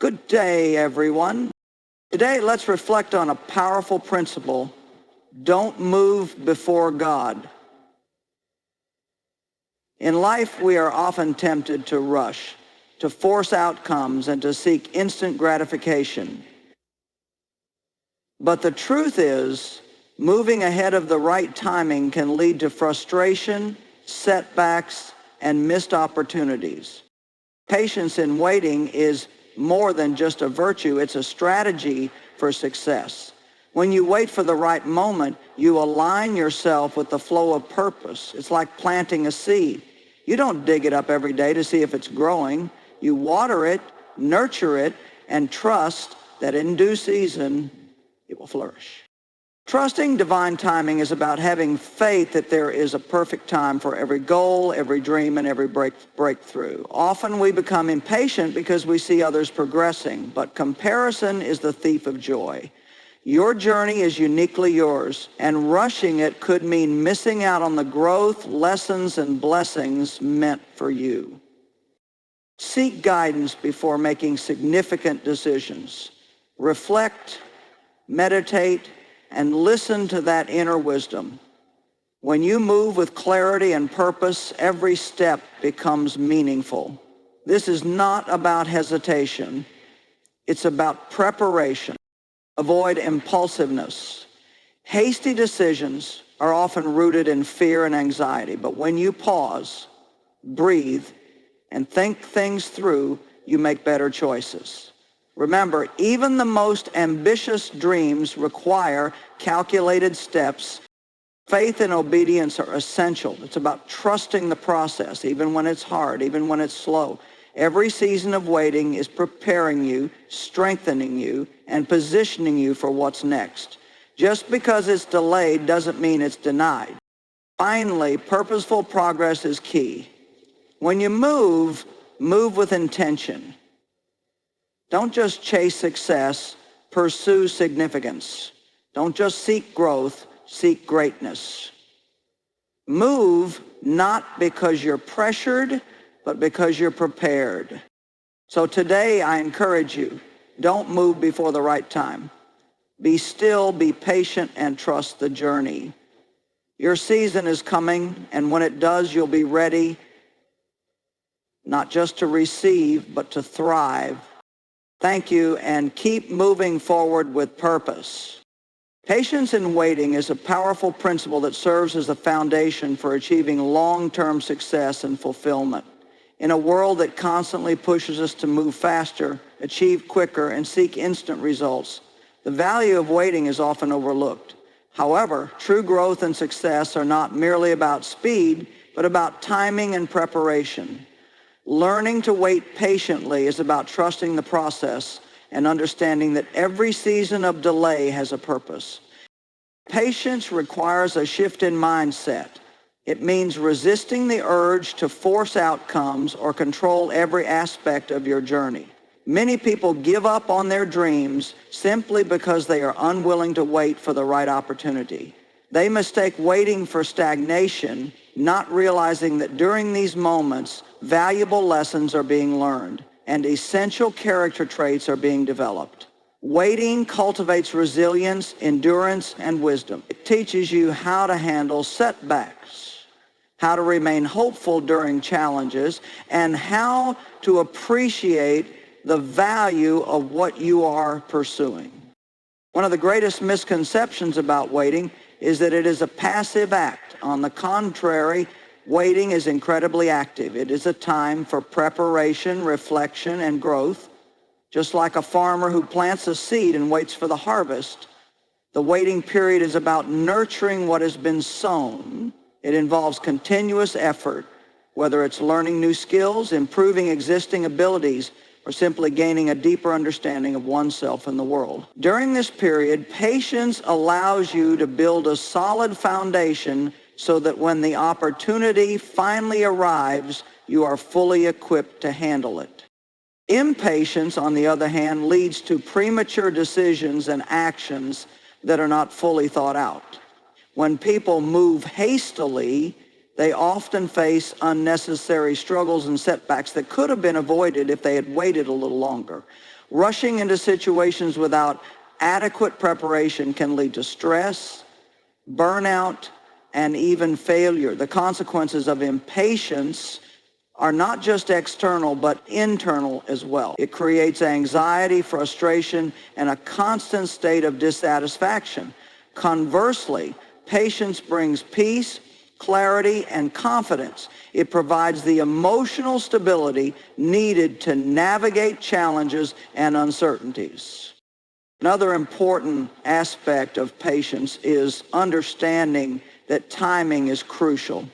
Good day, everyone. Today, let's reflect on a powerful principle. Don't move before God. In life, we are often tempted to rush, to force outcomes, and to seek instant gratification. But the truth is, moving ahead of the right timing can lead to frustration, setbacks, and missed opportunities. Patience in waiting is more than just a virtue, it's a strategy for success. When you wait for the right moment, you align yourself with the flow of purpose. It's like planting a seed. You don't dig it up every day to see if it's growing. You water it, nurture it, and trust that in due season, it will flourish. Trusting divine timing is about having faith that there is a perfect time for every goal, every dream, and every breakthrough. Often we become impatient because we see others progressing, but comparison is the thief of joy. Your journey is uniquely yours, and rushing it could mean missing out on the growth, lessons, and blessings meant for you. Seek guidance before making significant decisions. Reflect, meditate, and listen to that inner wisdom. When you move with clarity and purpose, every step becomes meaningful. This is not about hesitation. It's about preparation. Avoid impulsiveness. Hasty decisions are often rooted in fear and anxiety, but when you pause, breathe, and think things through, you make better choices. Remember, even the most ambitious dreams require calculated steps. Faith and obedience are essential. It's about trusting the process, even when it's hard, even when it's slow. Every season of waiting is preparing you, strengthening you, and positioning you for what's next. Just because it's delayed doesn't mean it's denied. Finally, purposeful progress is key. When you move with intention. Don't just chase success, pursue significance. Don't just seek growth, seek greatness. Move not because you're pressured, but because you're prepared. So today I encourage you, don't move before the right time. Be still, be patient, and trust the journey. Your season is coming, and when it does, you'll be ready, not just to receive, but to thrive. Thank you, and keep moving forward with purpose. Patience in waiting is a powerful principle that serves as a foundation for achieving long-term success and fulfillment. In a world that constantly pushes us to move faster, achieve quicker, and seek instant results, the value of waiting is often overlooked. However, true growth and success are not merely about speed, but about timing and preparation. Learning to wait patiently is about trusting the process and understanding that every season of delay has a purpose. Patience requires a shift in mindset. It means resisting the urge to force outcomes or control every aspect of your journey. Many people give up on their dreams simply because they are unwilling to wait for the right opportunity. They mistake waiting for stagnation, not realizing that during these moments, valuable lessons are being learned and essential character traits are being developed. Waiting cultivates resilience, endurance, and wisdom. It teaches you how to handle setbacks, how to remain hopeful during challenges, and how to appreciate the value of what you are pursuing. One of the greatest misconceptions about waiting is that it is a passive act. On the contrary, waiting is incredibly active. It is a time for preparation, reflection, and growth. Just like a farmer who plants a seed and waits for the harvest, the waiting period is about nurturing what has been sown. It involves continuous effort, whether it's learning new skills, improving existing abilities, or simply gaining a deeper understanding of oneself and the world. During this period, patience allows you to build a solid foundation so that when the opportunity finally arrives, you are fully equipped to handle it. Impatience, on the other hand, leads to premature decisions and actions that are not fully thought out. When people move hastily, they often face unnecessary struggles and setbacks that could have been avoided if they had waited a little longer. Rushing into situations without adequate preparation can lead to stress, burnout, and even failure. The consequences of impatience are not just external, but internal as well. It creates anxiety, frustration, and a constant state of dissatisfaction. Conversely, patience brings peace, clarity, and confidence. It provides the emotional stability needed to navigate challenges and uncertainties. Another important aspect of patience is understanding that timing is crucial.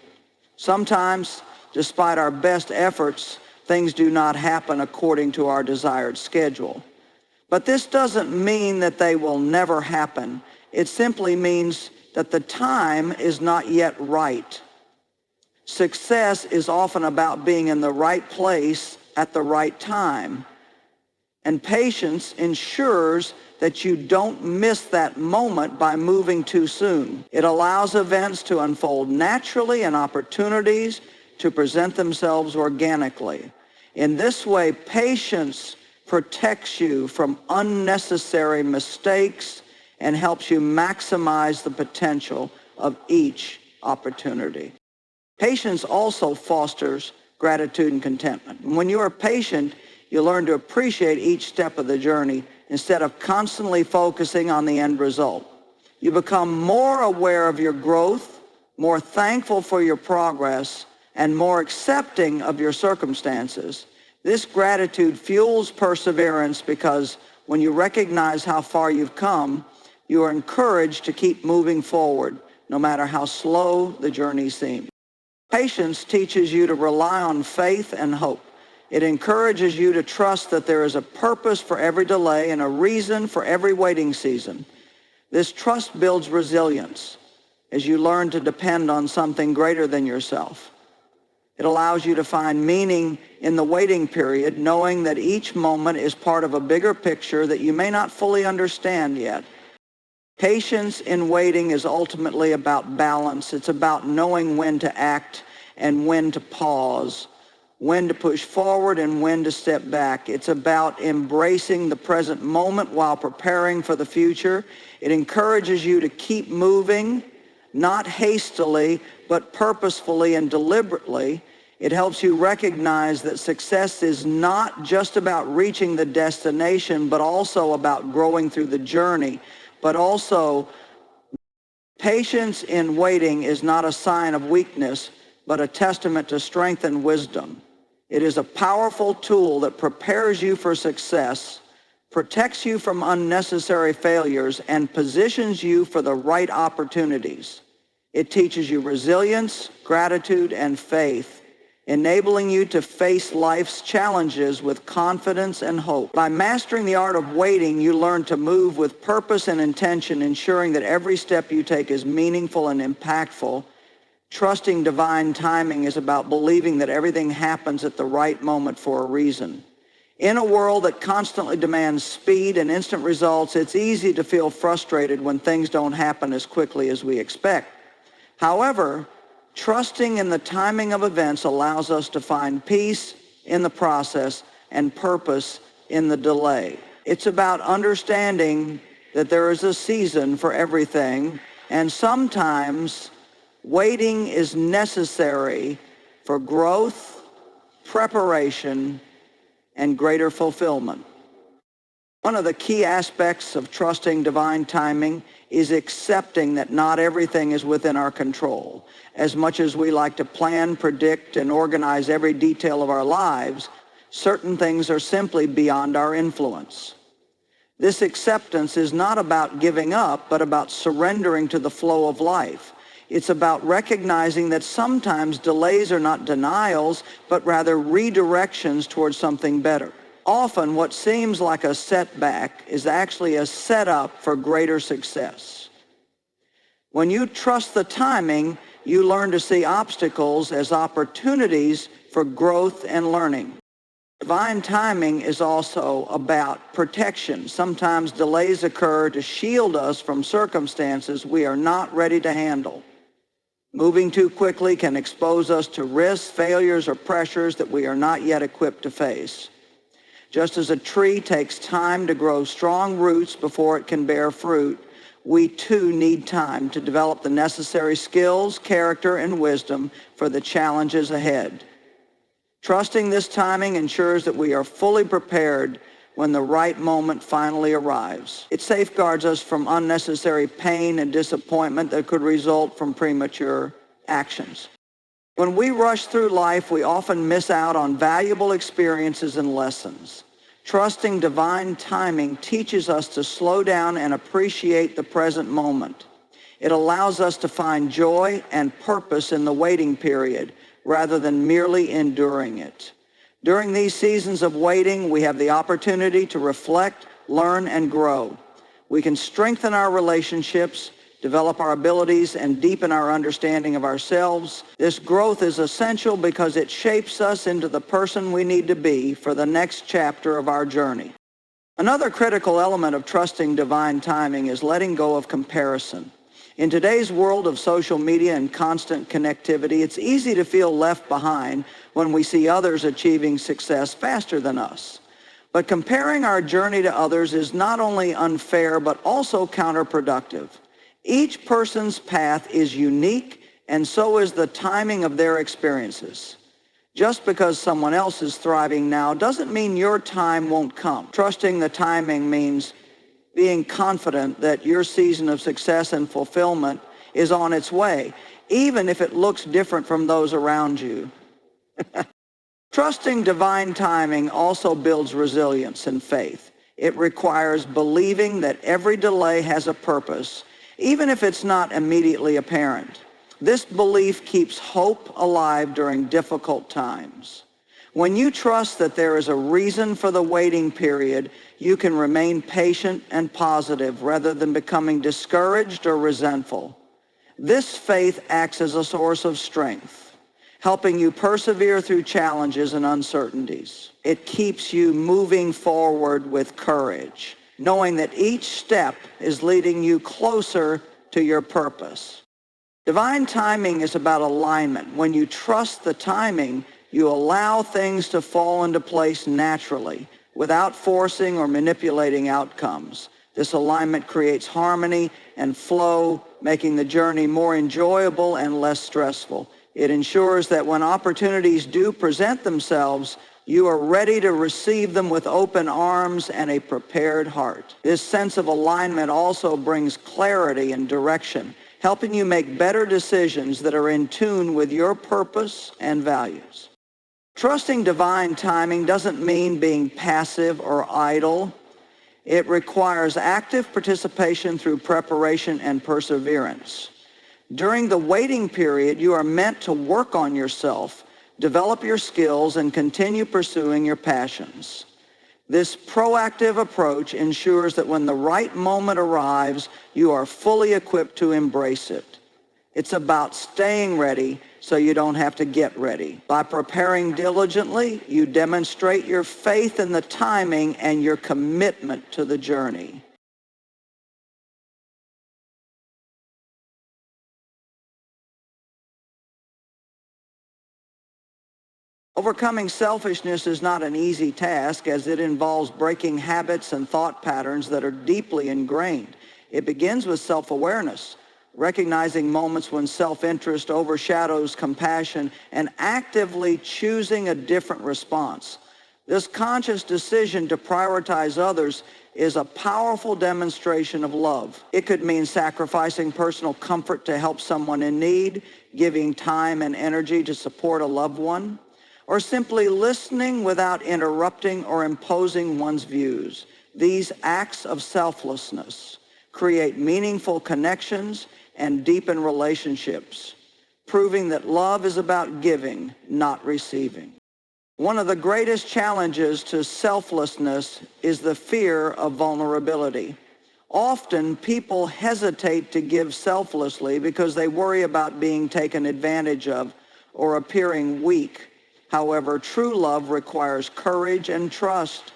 Sometimes, despite our best efforts, things do not happen according to our desired schedule. But this doesn't mean that they will never happen. It simply means that the time is not yet right. Success is often about being in the right place at the right time. And patience ensures that you don't miss that moment by moving too soon. It allows events to unfold naturally and opportunities to present themselves organically. In this way, patience protects you from unnecessary mistakes and helps you maximize the potential of each opportunity. Patience also fosters gratitude and contentment. When you are patient, you learn to appreciate each step of the journey instead of constantly focusing on the end result. You become more aware of your growth, more thankful for your progress, and more accepting of your circumstances. This gratitude fuels perseverance because when you recognize how far you've come, you are encouraged to keep moving forward, no matter how slow the journey seems. Patience teaches you to rely on faith and hope. It encourages you to trust that there is a purpose for every delay and a reason for every waiting season. This trust builds resilience as you learn to depend on something greater than yourself. It allows you to find meaning in the waiting period, knowing that each moment is part of a bigger picture that you may not fully understand yet. Patience in waiting is ultimately about balance. It's about knowing when to act and when to pause, when to push forward and when to step back. It's about embracing the present moment while preparing for the future. It encourages you to keep moving, not hastily, but purposefully and deliberately. It helps you recognize that success is not just about reaching the destination, but also about growing through the journey. But also, patience in waiting is not a sign of weakness, but a testament to strength and wisdom. It is a powerful tool that prepares you for success, protects you from unnecessary failures, and positions you for the right opportunities. It teaches you resilience, gratitude, and faith, enabling you to face life's challenges with confidence and hope. By mastering the art of waiting, you learn to move with purpose and intention, ensuring that every step you take is meaningful and impactful. Trusting divine timing is about believing that everything happens at the right moment for a reason. In a world that constantly demands speed and instant results, it's easy to feel frustrated when things don't happen as quickly as we expect. However, trusting in the timing of events allows us to find peace in the process and purpose in the delay. It's about understanding that there is a season for everything, and sometimes waiting is necessary for growth, preparation, and greater fulfillment. One of the key aspects of trusting divine timing is accepting that not everything is within our control. As much as we like to plan, predict, and organize every detail of our lives, certain things are simply beyond our influence. This acceptance is not about giving up, but about surrendering to the flow of life. It's about recognizing that sometimes delays are not denials, but rather redirections towards something better. Often what seems like a setback is actually a setup for greater success. When you trust the timing, you learn to see obstacles as opportunities for growth and learning. Divine timing is also about protection. Sometimes delays occur to shield us from circumstances we are not ready to handle. Moving too quickly can expose us to risks, failures, or pressures that we are not yet equipped to face. Just as a tree takes time to grow strong roots before it can bear fruit, we too need time to develop the necessary skills, character, and wisdom for the challenges ahead. Trusting this timing ensures that we are fully prepared when the right moment finally arrives. It safeguards us from unnecessary pain and disappointment that could result from premature actions. When we rush through life, we often miss out on valuable experiences and lessons. Trusting divine timing teaches us to slow down and appreciate the present moment. It allows us to find joy and purpose in the waiting period rather than merely enduring it. During these seasons of waiting, we have the opportunity to reflect, learn, and grow. We can strengthen our relationships, develop our abilities, and deepen our understanding of ourselves. This growth is essential because it shapes us into the person we need to be for the next chapter of our journey. Another critical element of trusting divine timing is letting go of comparison. In today's world of social media and constant connectivity, it's easy to feel left behind when we see others achieving success faster than us. But comparing our journey to others is not only unfair, but also counterproductive. Each person's path is unique, and so is the timing of their experiences. Just because someone else is thriving now doesn't mean your time won't come. Trusting the timing means being confident that your season of success and fulfillment is on its way, even if it looks different from those around you. Trusting divine timing also builds resilience and faith. It requires believing that every delay has a purpose, even if it's not immediately apparent. This belief keeps hope alive during difficult times. When you trust that there is a reason for the waiting period, you can remain patient and positive rather than becoming discouraged or resentful. This faith acts as a source of strength, helping you persevere through challenges and uncertainties. It keeps you moving forward with courage, knowing that each step is leading you closer to your purpose. Divine timing is about alignment. When you trust the timing, you allow things to fall into place naturally, without forcing or manipulating outcomes. This alignment creates harmony and flow, making the journey more enjoyable and less stressful. It ensures that when opportunities do present themselves, you are ready to receive them with open arms and a prepared heart. This sense of alignment also brings clarity and direction, helping you make better decisions that are in tune with your purpose and values. Trusting divine timing doesn't mean being passive or idle. It requires active participation through preparation and perseverance. During the waiting period, you are meant to work on yourself, develop your skills, and continue pursuing your passions. This proactive approach ensures that when the right moment arrives, you are fully equipped to embrace it. It's about staying ready so you don't have to get ready. By preparing diligently, you demonstrate your faith in the timing and your commitment to the journey. Overcoming selfishness is not an easy task, as it involves breaking habits and thought patterns that are deeply ingrained. It begins with self-awareness, recognizing moments when self-interest overshadows compassion and actively choosing a different response. This conscious decision to prioritize others is a powerful demonstration of love. It could mean sacrificing personal comfort to help someone in need, giving time and energy to support a loved one, or simply listening without interrupting or imposing one's views. These acts of selflessness create meaningful connections and deepen relationships, proving that love is about giving, not receiving. One of the greatest challenges to selflessness is the fear of vulnerability. Often, people hesitate to give selflessly because they worry about being taken advantage of or appearing weak. However, true love requires courage and trust.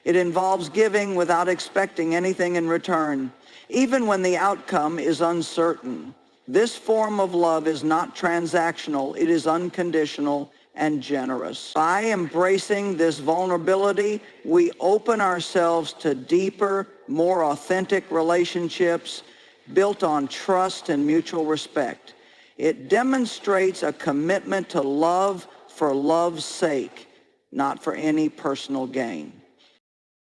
It involves giving without expecting anything in return, even when the outcome is uncertain. This form of love is not transactional, it is unconditional and generous. By embracing this vulnerability, we open ourselves to deeper, more authentic relationships built on trust and mutual respect. It demonstrates a commitment to love for love's sake, not for any personal gain.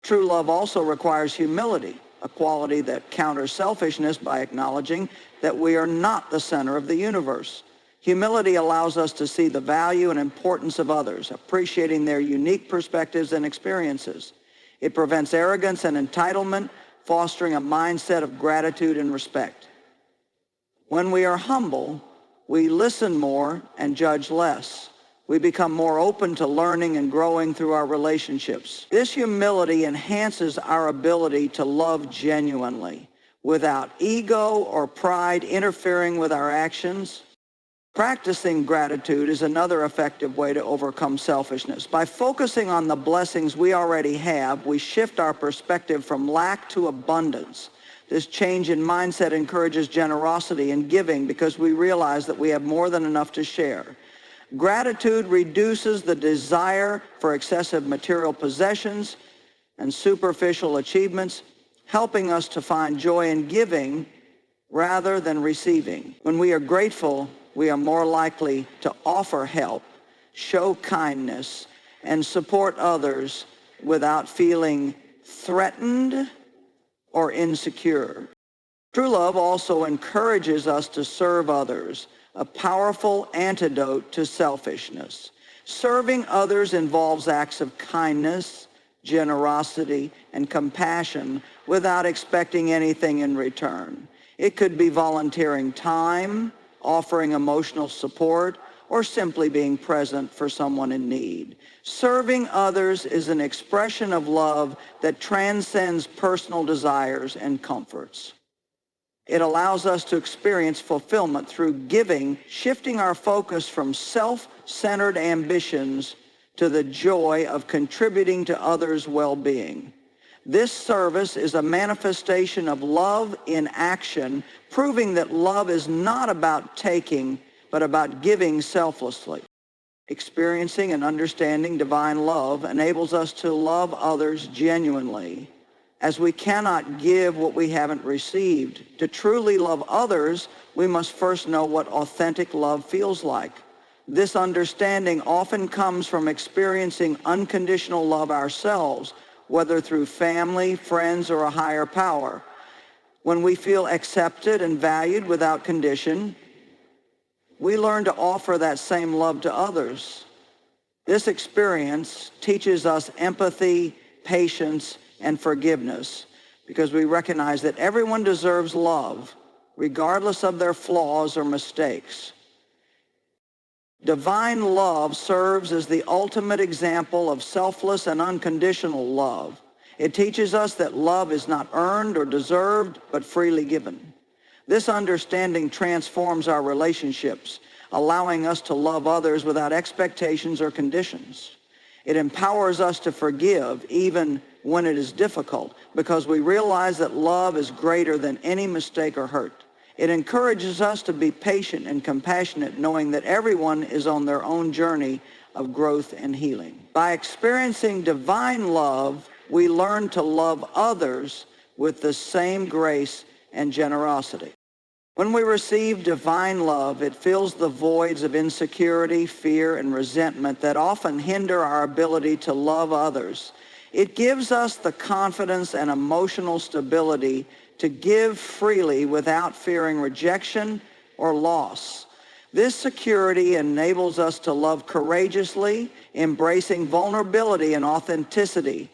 True love also requires humility, a quality that counters selfishness by acknowledging that we are not the center of the universe. Humility allows us to see the value and importance of others, appreciating their unique perspectives and experiences. It prevents arrogance and entitlement, fostering a mindset of gratitude and respect. When we are humble, we listen more and judge less. We become more open to learning and growing through our relationships. This humility enhances our ability to love genuinely, without ego or pride interfering with our actions. Practicing gratitude is another effective way to overcome selfishness. By focusing on the blessings we already have, we shift our perspective from lack to abundance. This change in mindset encourages generosity and giving because we realize that we have more than enough to share. Gratitude reduces the desire for excessive material possessions and superficial achievements, helping us to find joy in giving rather than receiving. When we are grateful, we are more likely to offer help, show kindness, and support others without feeling threatened or insecure. True love also encourages us to serve others, a powerful antidote to selfishness. Serving others involves acts of kindness, generosity, and compassion without expecting anything in return. It could be volunteering time, offering emotional support, or simply being present for someone in need. Serving others is an expression of love that transcends personal desires and comforts. It allows us to experience fulfillment through giving, shifting our focus from self-centered ambitions to the joy of contributing to others' well-being. This service is a manifestation of love in action, proving that love is not about taking, but about giving selflessly. Experiencing and understanding divine love enables us to love others genuinely, as we cannot give what we haven't received. To truly love others, we must first know what authentic love feels like. This understanding often comes from experiencing unconditional love ourselves, whether through family, friends, or a higher power. When we feel accepted and valued without condition, we learn to offer that same love to others. This experience teaches us empathy, patience, and forgiveness, because we recognize that everyone deserves love, regardless of their flaws or mistakes. Divine love serves as the ultimate example of selfless and unconditional love. It teaches us that love is not earned or deserved, but freely given. This understanding transforms our relationships, allowing us to love others without expectations or conditions. It empowers us to forgive even when it is difficult, because we realize that love is greater than any mistake or hurt. It encourages us to be patient and compassionate, knowing that everyone is on their own journey of growth and healing. By experiencing divine love, we learn to love others with the same grace and generosity. When we receive divine love, it fills the voids of insecurity, fear, and resentment that often hinder our ability to love others. It gives us the confidence and emotional stability to give freely without fearing rejection or loss. This security enables us to love courageously, embracing vulnerability and authenticity.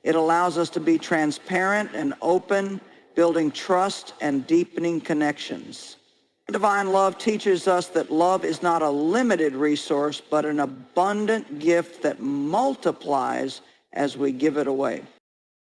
It allows us to be transparent and open, building trust and deepening connections. Divine love teaches us that love is not a limited resource, but an abundant gift that multiplies as we give it away.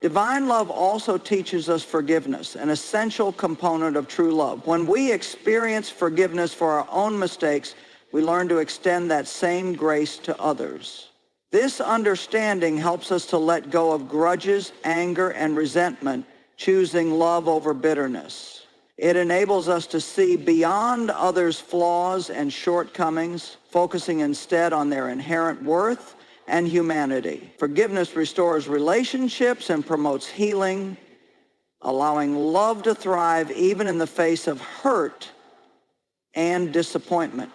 Divine love also teaches us forgiveness, an essential component of true love. When we experience forgiveness for our own mistakes, we learn to extend that same grace to others. This understanding helps us to let go of grudges, anger, and resentment, choosing love over bitterness. It enables us to see beyond others' flaws and shortcomings, focusing instead on their inherent worth and humanity. Forgiveness restores relationships and promotes healing, allowing love to thrive even in the face of hurt and disappointment.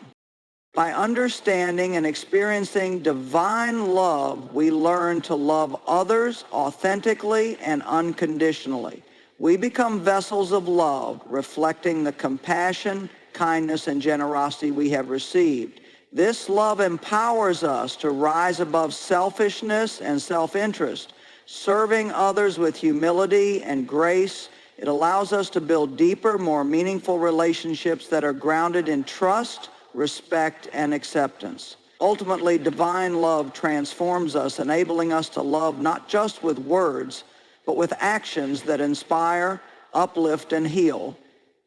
By understanding and experiencing divine love, we learn to love others authentically and unconditionally. We become vessels of love, reflecting the compassion, kindness, and generosity we have received. This love empowers us to rise above selfishness and self-interest, serving others with humility and grace. It allows us to build deeper, more meaningful relationships that are grounded in trust, respect, and acceptance. Ultimately, divine love transforms us, enabling us to love not just with words, but with actions that inspire, uplift, and heal.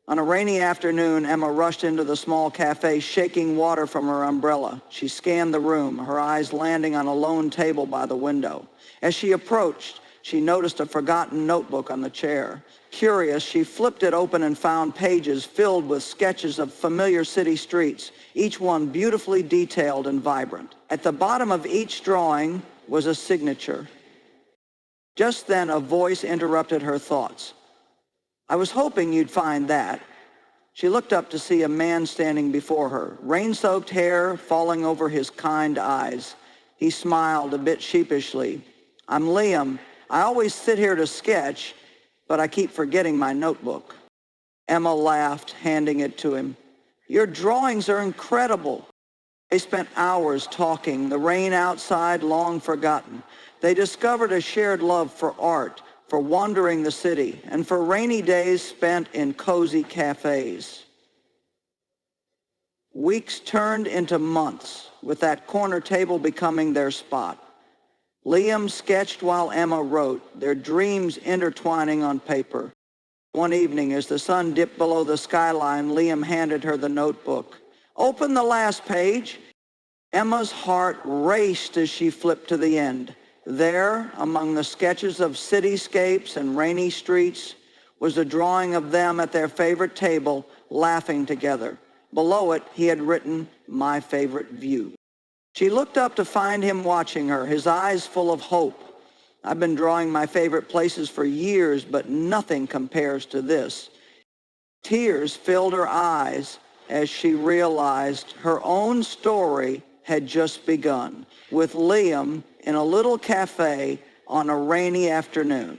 On a rainy afternoon, Emma rushed into the small cafe, shaking water from her umbrella. She scanned the room, her eyes landing on a lone table by the window. As she approached, she noticed a forgotten notebook on the chair. Curious, she flipped it open and found pages filled with sketches of familiar city streets, each one beautifully detailed and vibrant. At the bottom of each drawing was a signature. Just then, a voice interrupted her thoughts. "I was hoping you'd find that." She looked up to see a man standing before her, rain-soaked hair falling over his kind eyes. He smiled a bit sheepishly. "I'm Liam. I always sit here to sketch, but I keep forgetting my notebook." Emma laughed, handing it to him. "Your drawings are incredible." They spent hours talking, the rain outside long forgotten. They discovered a shared love for art, for wandering the city, and for rainy days spent in cozy cafes. Weeks turned into months, with that corner table becoming their spot. Liam sketched while Emma wrote, their dreams intertwining on paper. One evening, as the sun dipped below the skyline, Liam handed her the notebook. "Open the last page." Emma's heart raced as she flipped to the end. There, among the sketches of cityscapes and rainy streets, was a drawing of them at their favorite table, laughing together. Below it, he had written, "My favorite view." She looked up to find him watching her, his eyes full of hope. "I've been drawing my favorite places for years, but nothing compares to this." Tears filled her eyes as she realized her own story had just begun, with Liam in a little cafe on a rainy afternoon.